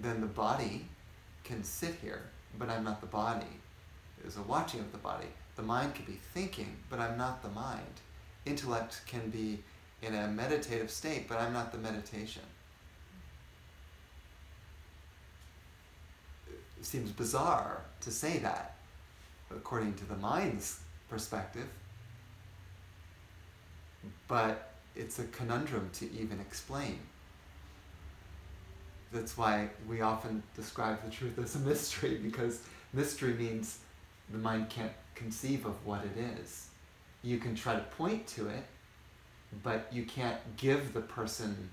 then the body can sit here, but I'm not the body. There's a watching of the body. The mind can be thinking, but I'm not the mind. Intellect can be in a meditative state, but I'm not the meditation. It seems bizarre to say that, according to the mind's perspective, but it's a conundrum to even explain. That's why we often describe the truth as a mystery, because mystery means the mind can't conceive of what it is. You can try to point to it, but you can't give the person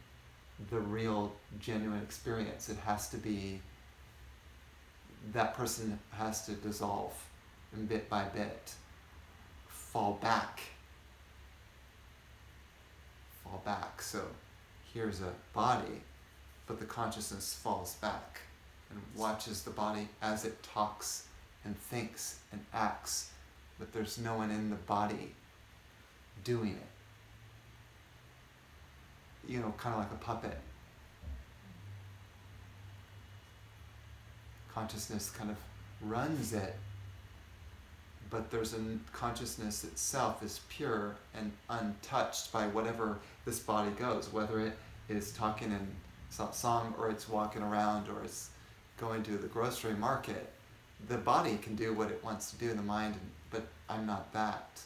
the real, genuine experience. It has to be, that person has to dissolve, and bit by bit, fall back. So here's a body, but the consciousness falls back and watches the body as it talks and thinks and acts, but there's no one in the body doing it. Kind of like a puppet. Consciousness kind of runs it, but there's a consciousness itself is pure and untouched by whatever this body goes, whether it is talking in song, or it's walking around, or it's going to the grocery market. The body can do what it wants to do in the mind, but I'm not that.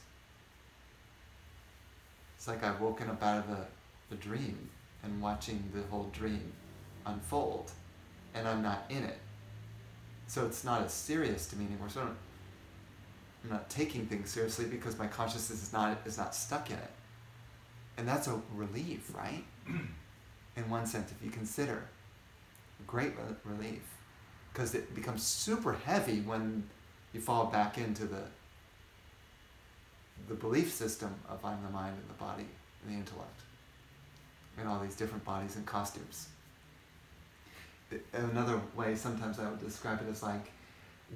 It's like I've woken up out of a dream and watching the whole dream unfold, and I'm not in it. So it's not as serious to me anymore. So I'm not taking things seriously because my consciousness is not stuck in it. And that's a relief, right? In one sense, if you consider, great relief, because it becomes super heavy when you fall back into the belief system of I'm the mind and the body and the intellect, and all these different bodies and costumes. Another way sometimes I would describe it as like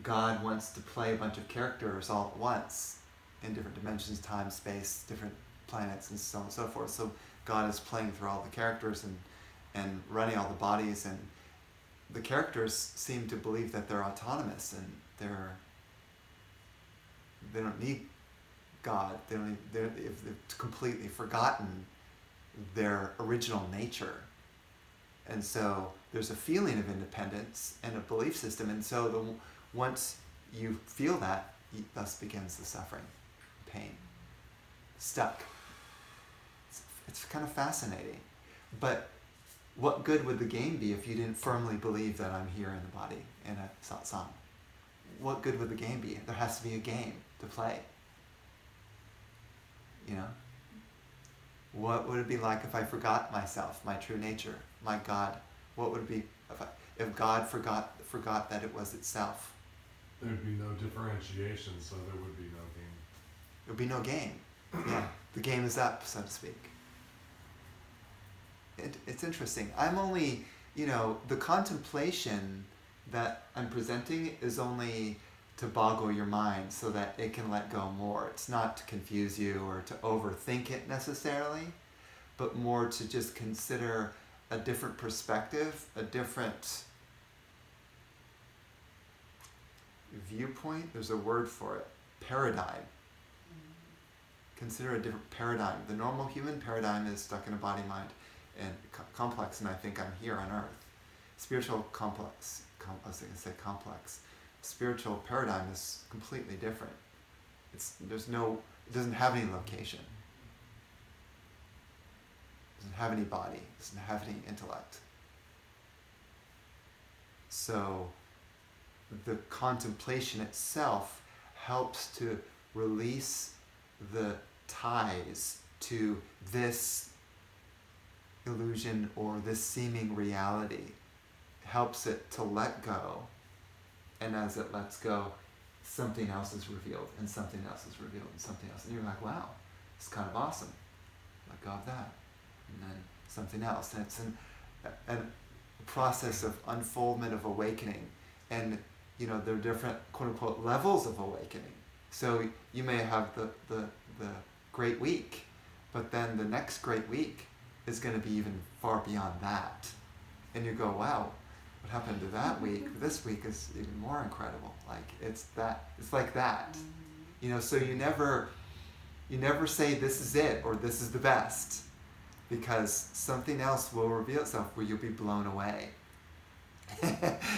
God wants to play a bunch of characters all at once in different dimensions, time, space, different planets, and so on and so forth. So God is playing through all the characters and running all the bodies, and the characters seem to believe that they're autonomous and they don't need God. They've completely forgotten their original nature. And so there's a feeling of independence and a belief system, and so once you feel that, thus begins the suffering, pain, stuck. It's kind of fascinating. But what good would the game be if you didn't firmly believe that I'm here in the body, in a satsang? What good would the game be? There has to be a game to play. What would it be like if I forgot myself, my true nature, my God? What would it be if God forgot that it was itself? There'd be no differentiation, so there would be no game. There would be no game. Yeah, the game is up, so to speak. It's interesting. I'm only, the contemplation that I'm presenting is only to boggle your mind so that it can let go more. It's not to confuse you or to overthink it necessarily, but more to just consider a different perspective, a different viewpoint. There's a word for it. Paradigm. Consider a different paradigm. The normal human paradigm is stuck in a body, mind, and complex, and I think I'm here on earth. Spiritual complex. Spiritual paradigm is completely different. It doesn't have any location. It doesn't have any body. It doesn't have any intellect. So the contemplation itself helps to release the ties to this illusion or this seeming reality. It helps it to let go. And as it lets go, something else is revealed, and something else is revealed, and something else. And you're like, wow, it's kind of awesome. Let go of that. And then something else. And it's a process of unfoldment of awakening. And, there are different, quote-unquote, levels of awakening. So you may have the great week, but then the next great week is going to be even far beyond that. And you go, wow, what happened to that week, this week is even more incredible. Like it's like that. You know, so you never say this is it or this is the best, because something else will reveal itself where you'll be blown away.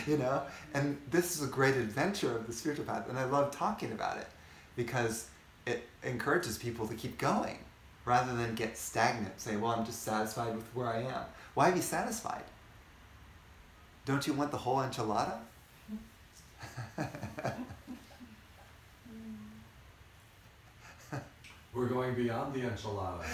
You know, and this is a great adventure of the spiritual path, and I love talking about it because it encourages people to keep going rather than get stagnant. Say, well, I'm just satisfied with where I am. Why be satisfied? Don't you want the whole enchilada? We're going beyond the enchilada.